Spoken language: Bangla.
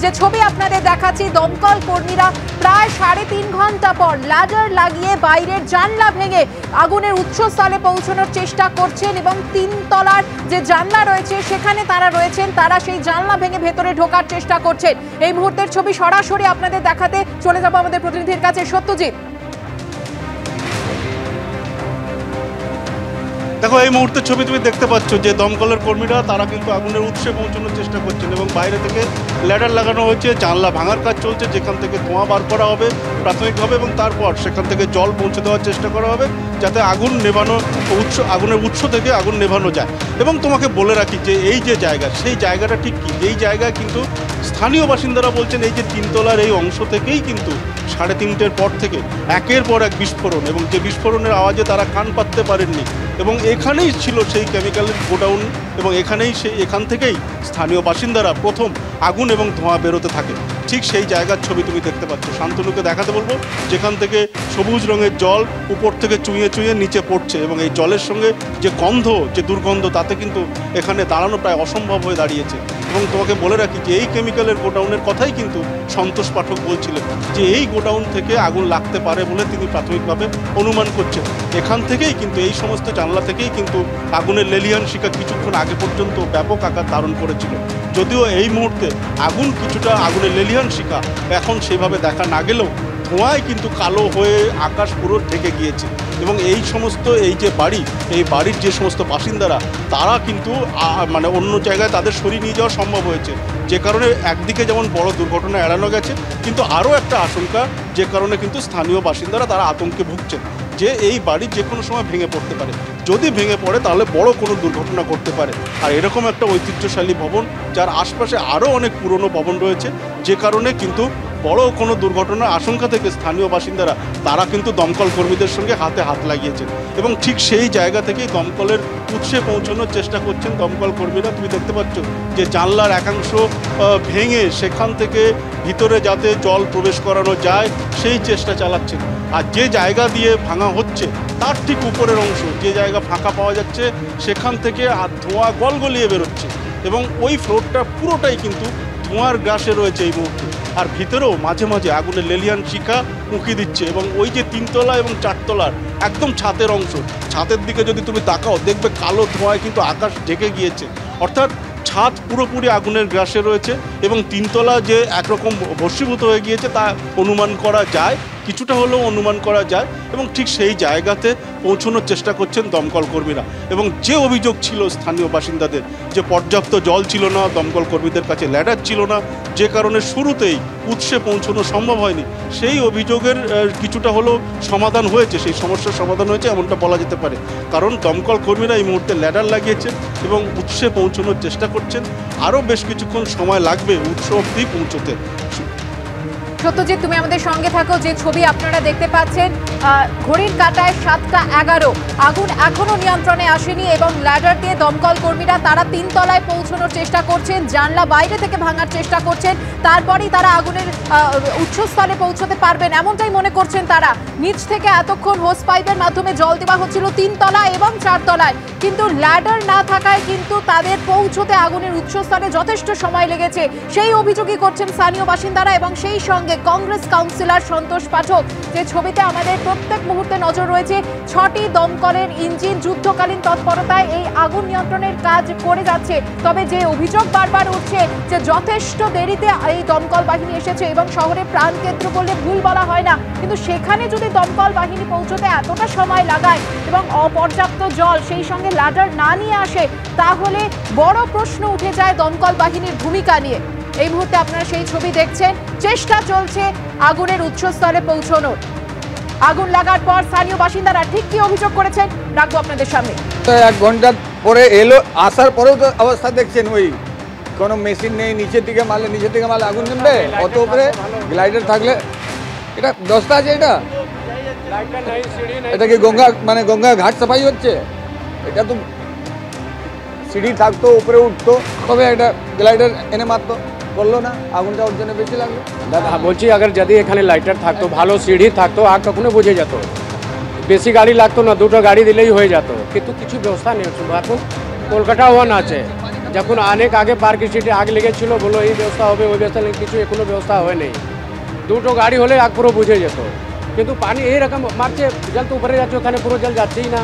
যে ছবি আপনাদের দেখাচ্ছি, দমকল কর্মীরা প্রায় 3.5 ঘন্টা পর ল্যাডার লাগিয়ে বাইরের জানলা ভেঙে আগুনের উৎসস্থলে পৌঁছানোর চেষ্টা করছেন এবং 3 তলার যে জানলা রয়েছে সেখানে তারা রয়েছেন, তারা সেই জানলা ভেঙে ভেতরে ঢোকার চেষ্টা করছেন। এই মুহূর্তের ছবি সরাসরি আপনাদের দেখাতে চলে যাব আমাদের প্রতিনিধির কাছে, সত্যজিৎ। দেখো, এই মুহূর্তের ছবি তুমি দেখতে পাচ্ছ যে দমকলের কর্মীরা তারা কিন্তু আগুনের উৎসে পৌঁছানোর চেষ্টা করছেন এবং বাইরে থেকে ল্যাডার লাগানো হয়েছে, জানলা ভাঙার কাজ চলছে, যেখান থেকে ধোঁয়া বার করা হবে প্রাথমিকভাবে এবং তারপর সেখান থেকে জল পৌঁছে দেওয়ার চেষ্টা করা হবে যাতে আগুনের উৎস থেকে আগুন নেভানো যায়। এবং তোমাকে বলে রাখি যে এই যে জায়গা, সেই জায়গাটা ঠিক কি, এই জায়গায় কিন্তু স্থানীয় বাসিন্দারা বলছেন এই যে 3 তলার এই অংশ থেকেই কিন্তু 3:30-র পর থেকে একের পর এক বিস্ফোরণ, এবং যে বিস্ফোরণের আওয়াজে তারা কান পাততে পারেননি এবং এখানেই ছিল সেই কেমিক্যালের গোডাউন এবং এখান থেকেই স্থানীয় বাসিন্দারা প্রথম আগুন এবং ধোঁয়া বেরোতে থাকে। ঠিক সেই জায়গার ছবি তুমি দেখতে পাচ্ছ। শান্তনুকে দেখাতে বলবো, যেখান থেকে সবুজ রঙের জল উপর থেকে চুঁয়ে চুঁয়ে নিচে পড়ছে এবং এই জলের সঙ্গে যে গন্ধ, যে দুর্গন্ধ, তাতে কিন্তু এখানে দাঁড়ানো প্রায় অসম্ভব হয়ে দাঁড়িয়েছে। এবং তোমাকে বলে রাখি যে এই কেমিক্যালের গোডাউনের কথাই কিন্তু সন্তোষ পাঠক বলছিলেন যে এই গোডাউন থেকে আগুন লাগতে পারে বলে তিনি প্রাথমিকভাবে অনুমান করছেন। এখান থেকেই কিন্তু এই সমস্ত জানলা থেকেই কিন্তু আগুনের লেলিহান শিখা কিছুক্ষণ আগে পর্যন্ত ব্যাপক আকার ধারণ করেছিল। যদিও এই মুহূর্তে আগুনের লেলিহান শিখা এখন সেভাবে দেখা না গেলেও ধোঁয়ায় কিন্তু কালো হয়ে আকাশ পুরো ঢেকে গিয়েছে এবং এই যে বাড়ির যে সমস্ত বাসিন্দারা তারা কিন্তু মানে অন্য জায়গায় তাদের সরিয়ে নিয়ে যাওয়া সম্ভব হয়েছে, যে কারণে একদিকে যেমন বড় দুর্ঘটনা এড়ানো গেছে, কিন্তু আরও একটা আশঙ্কা, যে কারণে কিন্তু স্থানীয় বাসিন্দারা তারা আতঙ্কে ভুগছেন যে এই বাড়ি যে কোনো সময় ভেঙে পড়তে পারে। যদি ভেঙে পড়ে তাহলে বড় কোনো দুর্ঘটনা করতে পারে। আর এরকম একটা ঐতিহ্যশালী ভবন, যার আশপাশে আরও অনেক পুরনো ভবন রয়েছে, যে কারণে কিন্তু বড় কোনো দুর্ঘটনার আশঙ্কা থেকে স্থানীয় বাসিন্দারা তারা কিন্তু দমকল কর্মীদের সঙ্গে হাতে হাত লাগিয়েছেন এবং ঠিক সেই জায়গা থেকেই দমকলের উৎসে পৌঁছানোর চেষ্টা করছেন দমকল কর্মীরা। তুমি দেখতে পাচ্ছ যে জানলার একাংশ ভেঙে সেখান থেকে ভিতরে যাতে জল প্রবেশ করানো যায় সেই চেষ্টা চালাচ্ছেন। আর যে জায়গা দিয়ে ভাঙা হচ্ছে তার ঠিক উপরের অংশ, যে জায়গা ফাঁকা পাওয়া যাচ্ছে, সেখান থেকে ধোঁয়া গলগলিয়ে বেরোচ্ছে এবং ওই ফ্লোরটা পুরোটাই কিন্তু ধোঁয়ার গ্রাসে রয়েছে এই মুহূর্তে। আর ভিতরেও মাঝে মাঝে আগুনের লেলিহান শিখা উঁকি দিচ্ছে এবং ওই যে 3 তলা এবং 4 তলার একদম ছাদের অংশ, ছাদের দিকে যদি তুমি তাকাও দেখবে কালো ধোঁয়ায় কিন্তু আকাশ ঢেকে গিয়েছে। অর্থাৎ ছাদ পুরোপুরি আগুনের গ্রাসে রয়েছে এবং 3 তলা যে একরকম ভস্মীভূত হয়ে গিয়েছে তা অনুমান করা যায়, কিছুটা হলেও অনুমান করা যায় এবং ঠিক সেই জায়গাতে পৌঁছানোর চেষ্টা করছেন দমকল কর্মীরা। এবং যে অভিযোগ ছিল স্থানীয় বাসিন্দাদের যে পর্যাপ্ত জল ছিল না, দমকল কর্মীদের কাছে ল্যাডার ছিল না, যে কারণে শুরুতেই উৎসে পৌঁছানো সম্ভব হয়নি, সেই অভিযোগের কিছুটা হলেও সমাধান হয়েছে, সেই সমস্যার সমাধান হয়েছে এমনটা বলা যেতে পারে। কারণ দমকল কর্মীরা এই মুহূর্তে ল্যাডার লাগিয়েছেন এবং উৎসে পৌঁছানোর চেষ্টা করছেন। আরও বেশ কিছুক্ষণ সময় লাগবে উৎস অবধি পৌঁছতে। সত্যজিৎ, তুমি আমাদের সঙ্গে থাকো। যে ছবি আপনারা দেখতে পাচ্ছেন, ঘড়ির কাঁটায় 7:11, আগুন এখনো নিয়ন্ত্রণে আসেনি এবং ল্যাডার দিয়ে দমকল কর্মীরা তারা 3 তলায় পৌঁছানোর চেষ্টা করছেন, জানলা বাইরে থেকে ভাঙার চেষ্টা করছেন, তারপরেই তারা আগুনের উৎসস্থলে পৌঁছতে পারবেন এমনটাই মনে করছেন তারা। নিচ থেকে এতক্ষণ হোস পাইপের মাধ্যমে জল দেওয়া হচ্ছিল 3 তলা এবং 4 তলায়, কিন্তু ল্যাডার না থাকায় কিন্তু তাদের পৌঁছতে আগুনের উৎসস্থলে যথেষ্ট সময় লেগেছে, সেই অভিযোগই করছেন স্থানীয় বাসিন্দারা। এবং সেই সঙ্গে কংগ্রেস কাউন্সিলর সন্তোষ পাঠক, যে ছবিতে আমাদের প্রত্যেক মুহূর্তে নজর রয়েছে, 6টি দমকলের ইঞ্জিন যুদ্ধকালীন তৎপরতায় এই আগুন নিয়ন্ত্রণের কাজ করে যাচ্ছে। তবে যে অভিযোগ বারবার উঠছে যে যথেষ্ট দেরিতে এই দমকল বাহিনী এসেছে এবং শহরে প্রাণকেন্দ্র বললে ভুল বলা হয় না, কিন্তু সেখানে যদি দমকল বাহিনী পৌঁছতে এতটা সময় লাগায় এবং অপর্যাপ্ত জল সেই সঙ্গে ল্যাডার না নিয়ে আসে, তাহলে বড় প্রশ্ন উঠে যায় দমকল বাহিনীর ভূমিকা নিয়ে। এই মুহূর্তে আপনারা সেই ছবি দেখছেন, চেষ্টা চলছে আগুনের উৎসস্থলে পৌঁছানোর। আগুন লাগার পর স্থানীয় বাসিন্দারা ঠিক কি অভিযোগ করেছেন রাখবো আপনাদের সামনে। 1 ঘন্টা পরে এলো, আসার পরেও তো অবস্থা দেখছেন, ওই কোনো মেশিন নেই, নিচের দিকে মারলে আগুন নেবে, অত উপরে গ্লাইডার থাকলে। এটা দশটা আছে, এটা কি গঙ্গা ঘাট সাফাই হচ্ছে? এটা তো সিঁড়ি থাকতো, উপরে উঠতো, তবে একটা গ্লাইডার এনে মারতো, বললো না, আগুনটা ওর জন্য বেশি লাগলো। দাদা বলছি, আগে যদি এখানে লাইটার থাকতো, ভালো সিঁড়ি থাকতো, আগ কখনো বুঝে যেত, বেশি গাড়ি লাগতো না, 2টো গাড়ি দিলেই হয়ে যেত, কিন্তু কিছু ব্যবস্থা নেই। এখন কলকাতা ওয়ান আছে, যখন অনেক আগে পার্ক স্ট্রিটে আগ লেগেছিল, বলো এই ব্যবস্থা হবে ওই ব্যবস্থা, কিছু কোনো ব্যবস্থা হয়নি। দুটো গাড়ি হলে আগ পুরো বুঝে যেত, কিন্তু পানি এইরকম মারছে, জল তো উপরে যাচ্ছে, ওখানে পুরো জল যাচ্ছেই না।